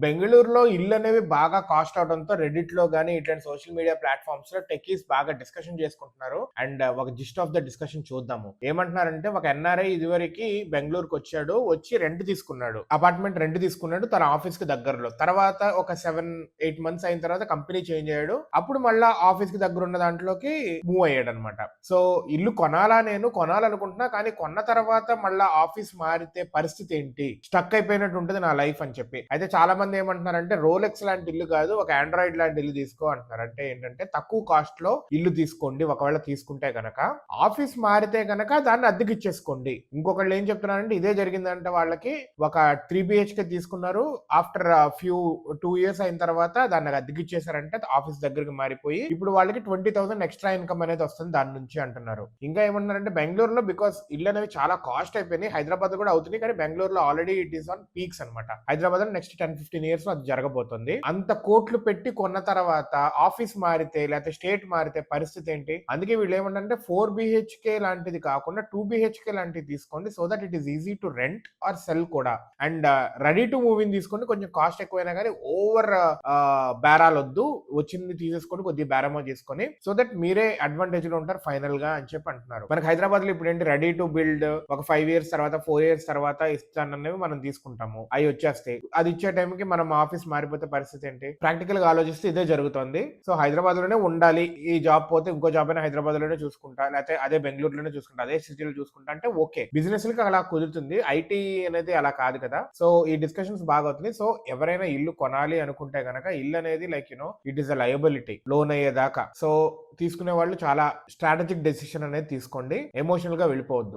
బెంగుళూరులో ఇల్లు అనేవి బాగా కాస్ట్ అవడంతో రెడిట్ లో గానీ ఇట్లాంటి సోషల్ మీడియా ప్లాట్ఫామ్స్ లో టెక్కీస్ బాగా డిస్కషన్ చేసుకుంటున్నారు. అండ్ ఒక జిస్ట్ ఆఫ్ ద డిస్కషన్ చూద్దాము. ఏమంటున్నారంటే ఒక ఎన్ఆర్ఐ ఇదివరకు బెంగళూరుకి వచ్చాడు, వచ్చి రెంట్ తీసుకున్నాడు, అపార్ట్మెంట్ రెంట్ తీసుకున్నాడు తన ఆఫీస్ కి దగ్గరలో. తర్వాత ఒక 7-8 మంత్స్ అయిన తర్వాత కంపెనీ చేంజ్ అయ్యాడు, అప్పుడు మళ్ళా ఆఫీస్ కి దగ్గర ఉన్న దాంట్లోకి మూవ్ అయ్యాడు అనమాట. సో ఇల్లు కొనాలా, నేను కొనాలనుకుంటున్నా, కానీ కొన్న తర్వాత మళ్ళా ఆఫీస్ మారితే పరిస్థితి ఏంటి, స్టక్ అయిపోయినట్టు ఉంటుంది నా లైఫ్ అని చెప్పి. అయితే చాలా మంది ఏమంటున్నారంటే రోలెక్స్ లాంటి ఇల్లు కాదు, ఒక ఆండ్రాయిడ్ లాంటి ఇల్లు తీసుకో అంటున్నారు. అంటే ఏంటంటే తక్కువ కాస్ట్ లో ఇల్లు తీసుకోండి, ఒకవేళ తీసుకుంటే గనక ఆఫీస్ మారితే గనక దాన్ని అద్దెకి ఇచ్చేసుకోండి. ఇంకొకళ్ళు ఏం చెప్తున్నారంటే ఇదే జరిగిందంటే వాళ్ళకి ఒక 3 BHK తీసుకున్నారు, ఆఫ్టర్ ఫ్యూ 2 years అయిన తర్వాత దాన్ని అద్దెకి ఇచ్చేసారంటే ఆఫీస్ దగ్గరికి మారిపోయి ఇప్పుడు వాళ్ళకి 20,000 ఎక్స్ట్రా ఇన్కమ్ అనేది వస్తుంది దాని నుంచి అంటున్నారు. ఇంకా ఏమన్నారంటే బెంగళూరులో బికాస్ ఇల్లు అనేవి చాలా కాస్ట్ అయిపోయినాయి, హైదరాబాద్ కూడా అవుతున్నాయి, కానీ బెంగళూరులో already it is on peaks అనమాట. హైదరాబాద్ లో నెక్స్ట్ 10-15 years లో అది జరగబోతుంది. అంత కోట్లు పెట్టి కొన్న తర్వాత ఆఫీస్ మారితే లేకపోతే స్టేట్ మారితే పరిస్థితి ఏంటి? అందుకే వీళ్ళు ఏమంటే 4 BHK లాంటిది కాకుండా 2 BHK లాంటిది తీసుకోండి, so that it is easy to rent or sell కూడా. And ready to move in తీసుకోండి, కొంచెం కాస్ట్ ఎక్కువైనా కానీ ఓవర్ బేరాలు వద్దు, వచ్చింది తీసేసుకొని కొద్దిగా బేరమో చేసుకొని, సో దట్ మీరే అడ్వాంటేజ్ లో ఉంటారు ఫైనల్ గా అని చెప్పి అంటున్నారు. మనకి హైదరాబాద్ లో ఇప్పుడు ఏంటి, రెడీ టు బిల్డ్ ఒక 5 years తర్వాత 4 years తర్వాత ఇస్తాననేవి మనం తీసుకుంటాము, అవి వచ్చేస్తాయి. అది ఇచ్చే టైంకి మనం ఆఫీస్ మారిపోతే పరిస్థితి ఏంటి? ప్రాక్టికల్ గా ఆలోచిస్తే ఇదే జరుగుతుంది. సో హైదరాబాద్ లోనే ఉండాలి, ఈ జాబ్ పోతే ఇంకో జాబ్ అయినా హైదరాబాద్ లోనే చూసుకుంటా, లేకపోతే అదే బెంగళూరులోనే చూసుకుంటా, అదే సిటీలో చూసుకుంటా అంటే ఓకే, బిజినెస్ కి అలా కుదురుతుంది. ఐటీ అనేది అలా కాదు కదా. సో ఈ డిస్కషన్స్ బాగా అవుతుంది. సో ఎవరైనా ఇల్లు కొనాలి అనుకుంటే గనక ఇల్లు అనేది like it is a liability loan అయ్యేదాకా. సో తీసుకునే వాళ్ళు చాలా స్ట్రాటజిక్ డెసిషన్ అనేది తీసుకోండి, ఎమోషనల్ గా వెళ్ళిపోవద్దు.